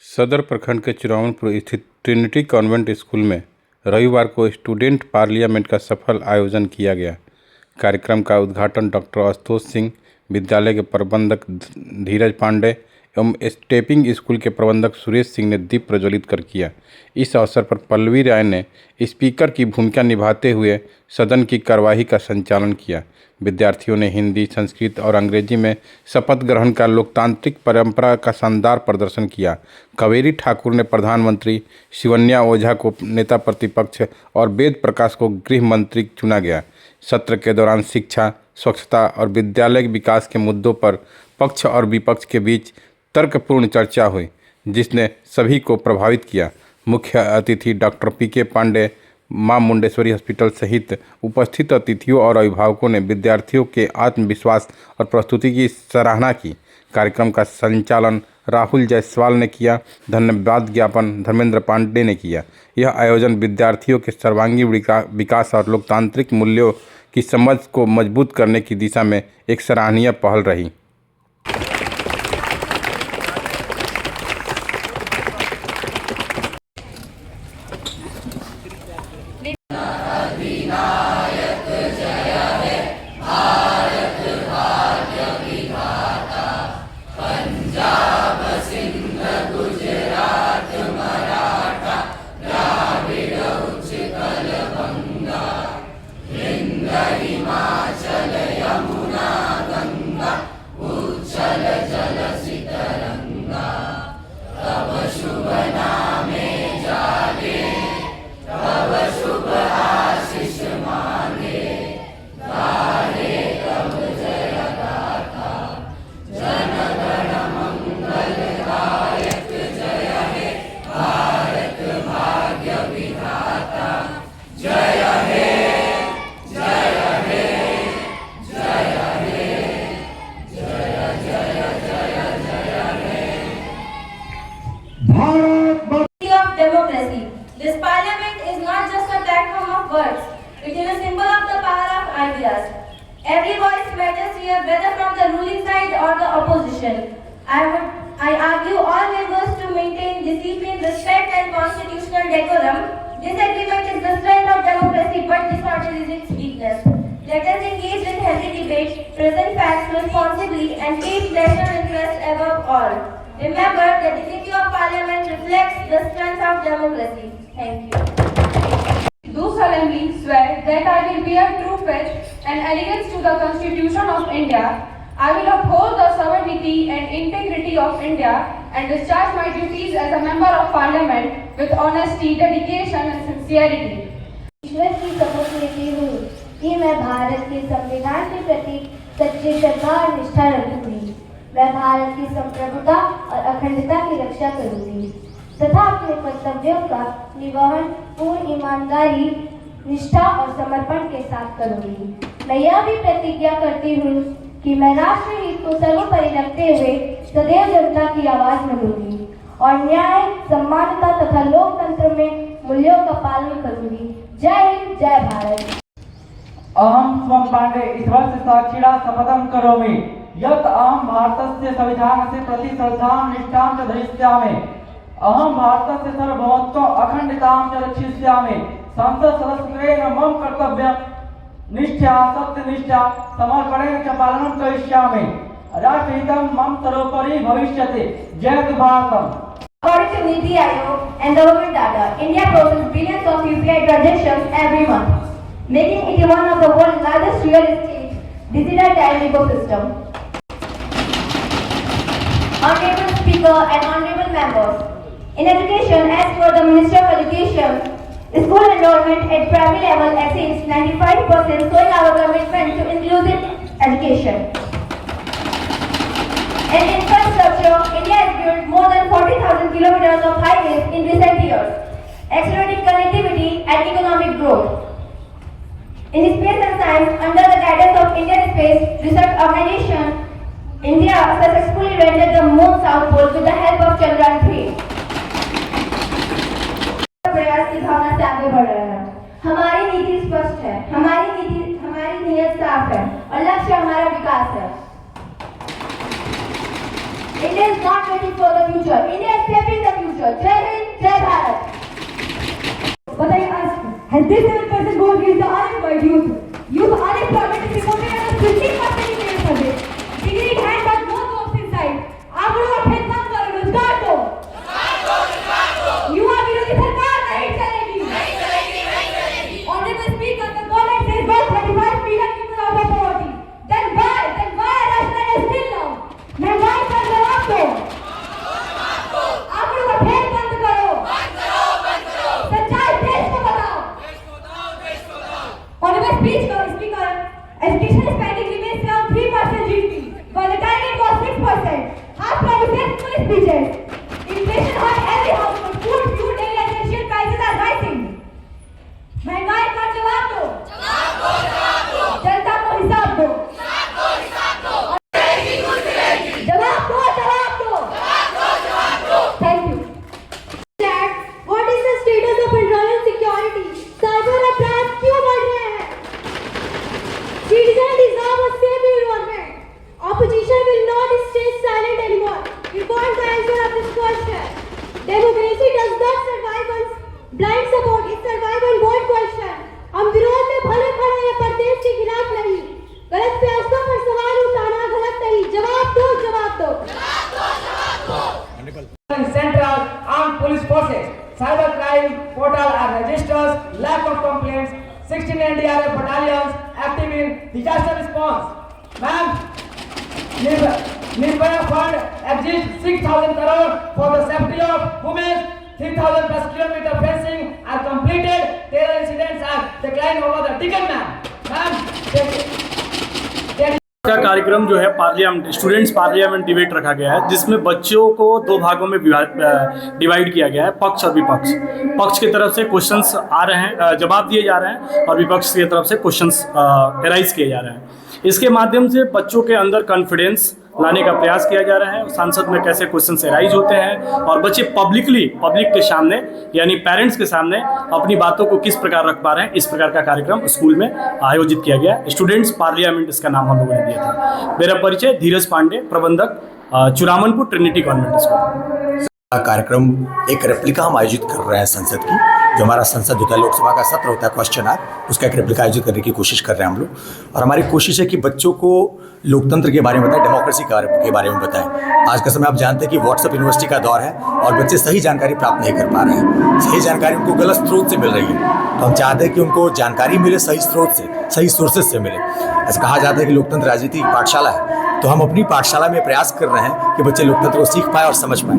सदर प्रखंड के चिरौनपुर स्थित ट्रिनिटी कॉन्वेंट स्कूल में रविवार को स्टूडेंट पार्लियामेंट का सफल आयोजन किया गया। कार्यक्रम का उद्घाटन डॉक्टर आशुतोष सिंह, विद्यालय के प्रबंधक धीरज पांडे एवं स्टेपिंग स्कूल के प्रबंधक सुरेश सिंह ने दीप प्रज्वलित कर किया। इस अवसर पर पल्लवी राय ने स्पीकर की भूमिका निभाते हुए सदन की कार्यवाही का संचालन किया। विद्यार्थियों ने हिंदी, संस्कृत और अंग्रेजी में शपथ ग्रहण का लोकतांत्रिक परंपरा का शानदार प्रदर्शन किया। कावेरी ठाकुर ने प्रधानमंत्री, शिवन्या ओझा को नेता प्रतिपक्ष और वेद प्रकाश को गृह मंत्री चुना गया। सत्र के दौरान शिक्षा, स्वच्छता और विद्यालय के विकास के मुद्दों पर पक्ष और विपक्ष के बीच तर्कपूर्ण चर्चा हुई, जिसने सभी को प्रभावित किया। मुख्य अतिथि डॉक्टर पीके पांडे, मां मुंडेश्वरी हॉस्पिटल सहित उपस्थित अतिथियों और अभिभावकों ने विद्यार्थियों के आत्मविश्वास और प्रस्तुति की सराहना की। कार्यक्रम का संचालन राहुल जायसवाल ने किया। धन्यवाद ज्ञापन धर्मेंद्र पांडे ने किया। यह आयोजन विद्यार्थियों के सर्वांगीण विकास और लोकतांत्रिक मूल्यों की समझ को मजबूत करने की दिशा में एक सराहनीय पहल रही। Democracy. This parliament is not just a platform of words, it is a symbol of the power of ideas. Every voice matters here, whether from the ruling side or the opposition. I argue all members to maintain discipline, respect and constitutional decorum. Disagreement is the strength of democracy, but disorder is its weakness. Let us engage in healthy debate, present facts responsibly and keep national interest above all. Remember, the dignity of Parliament reflects the strength of democracy. Thank you. Do solemnly swear that I will bear true faith and allegiance to the Constitution of India. I will uphold the sovereignty and integrity of India and discharge my duties as a member of Parliament with honesty, dedication and sincerity. ईश्वर की शपथ लेती हूँ कि मैं भारत के संविधान के प्रति सच्ची श्रद्धा और निष्ठा रखूंगी। मैं भारत की संप्रभुता और अखंडता की रक्षा करूंगी तथा अपने कर्तव्यों का निर्वहन पूर्ण ईमानदारी, निष्ठा और समर्पण के साथ करूंगी। मैं यह भी प्रतिज्ञा करती हूँ कि मैं राष्ट्र हित को सर्वोपरि रखते हुए सदैव जनता की आवाज बनूंगी और न्याय, समानता तथा लोकतंत्र में मूल्यों का पालन करूंगी। जय हिंद, जय भारत। अहम स्वं पांडे ईश्वर साक्षिणा शपथं करोमि यत् अहं भारतस्य संविधानस्य प्रति श्रद्धां निष्ठां च धरिष्यामि। अहं भारतस्य सार्वभौमत्वं अखण्डतां च रक्षिष्यामि। संसद सदस्यत्वेन मम कर्तव्यं निष्ठा, सत्यनिष्ठा, समर्पणेन च पालनं करिष्यामि। राष्ट्रहितं मम सर्वोपरि भविष्यति। जय भारतम्। According to NITI Aayog and government data, India processes billions of UPI transactions every month, making it one of the world's largest real estate digital tile ecosystem. Honorable Speaker and honorable members, in education, as per the Ministry of Education, school enrollment at primary level exceeds 95%, showing our commitment to inclusive education. In infrastructure, India has built more than 40,000 kilometers of highways in recent years, accelerating connectivity and economic growth. In space and science, under the guidance of Indian Space Research Organization, India successfully rendered the moon south pole with the help of Chandrayaan 3. प्रयास की भावना से आगे बढ़ रहे हैं। हमारी नीति स्पष्ट है, हमारी नीयत साफ है और लक्ष्य हमारा विकास है। India is not waiting for the future. India is stepping the future. Jai Hind, Jai Bharat. But I ask, has this 7% vote against the unemployed youth? Youth unemployment is reported as a 15% in their survey. Degree in hand but no jobs inside. आप लोग अपने काम करो, रोजगार दो। युवा विरोधी सरकार नहीं चलेगी। Honorable Speaker, the government says about 35 million people out of poverty. Then why Rajasthan is still now? महंगाई पर जवाब दो। आप लोग अफेयर बंद करो। सच्चाई देश को बताओ। Honorable Speaker, education spending remains around 3% GDP, while the target was 6%. Half promises, full speeches. Inflation hurt every household. Food, fuel, daily essential prices are rising. महंगाई का जवाब दो। जनता को हिसाब दो। जवाब दो। Thank you. Dad, what is the status of internal security? Cyber अपराध क्यों बढ़ रहे हैं? Citizens deserve a safe environment. Opposition will not stay silent anymore. We want the answer of this question. Democracy does not survive on blind support. It survives on bold question. हम विरोध में भले खड़े हैं पर देश के खिलाफ नहीं. गलत फैसलों पर सवाल उठाना गलत नहीं. जवाब दो. Central Armed Police Forces, cyber crime portal are registers, lack of complaints, 16 NDRF battalions active in disaster response. Ma'am, Nirbhaya Fund exists 6,000 crore for the safety of women. 3,000 plus kilometer fencing are completed. Terror incidents are declined over the decade, ma'am. का कार्यक्रम जो है parliament students parliament debate रखा गया है, जिसमें बच्चों को 2 भागों में डिवाइड किया गया है, पक्ष और विपक्ष। पक्ष की तरफ से क्वेश्चंस आ रहे हैं, जवाब दिए जा रहे हैं, और विपक्ष की तरफ से क्वेश्चंस एराइज किए जा रहे हैं। इसके माध्यम से बच्चों के अंदर कॉन्फिडेंस लाने का प्रयास किया जा रहा है, संसद में कैसे क्वेश्चंस एराइज होते हैं और बच्चे पब्लिक के सामने यानी पेरेंट्स के सामने अपनी बातों को किस प्रकार रख पा रहे हैं। इस प्रकार का कार्यक्रम स्कूल में आयोजित किया गया। स्टूडेंट्स पार्लियामेंट इसका नाम हम लोगों ने दिया था। मेरा परिचय धीरज पांडे, प्रबंधक चुरामनपुर ट्रिनिटी कॉन्वेंट स्कूल। कार्यक्रम एक रेप्लिका हम आयोजित कर रहे हैं संसद की, जो हमारा संसद होता है, लोकसभा का सत्र होता है, क्वेश्चन आवर, उसका एक रेप्लिका आयोजित करने की कोशिश कर रहे हैं हम लोग। और हमारी कोशिश है कि बच्चों को लोकतंत्र के बारे में बताएं, डेमोक्रेसी के बारे में बताएं। आज का समय आप जानते हैं कि व्हाट्सएप यूनिवर्सिटी का दौर है और बच्चे सही जानकारी प्राप्त नहीं कर पा रहे हैं। सही जानकारी उनको गलत स्रोत से मिल रही है, तो हम चाहते हैं कि उनको जानकारी मिले सही स्रोत से, सही सोर्सेज से मिले। ऐसा कहा जाता है कि लोकतंत्र राजनीति की पाठशाला है, तो हम अपनी पाठशाला में प्रयास कर रहे हैं कि बच्चे लोकतंत्र को सीख पाए और समझ पाए।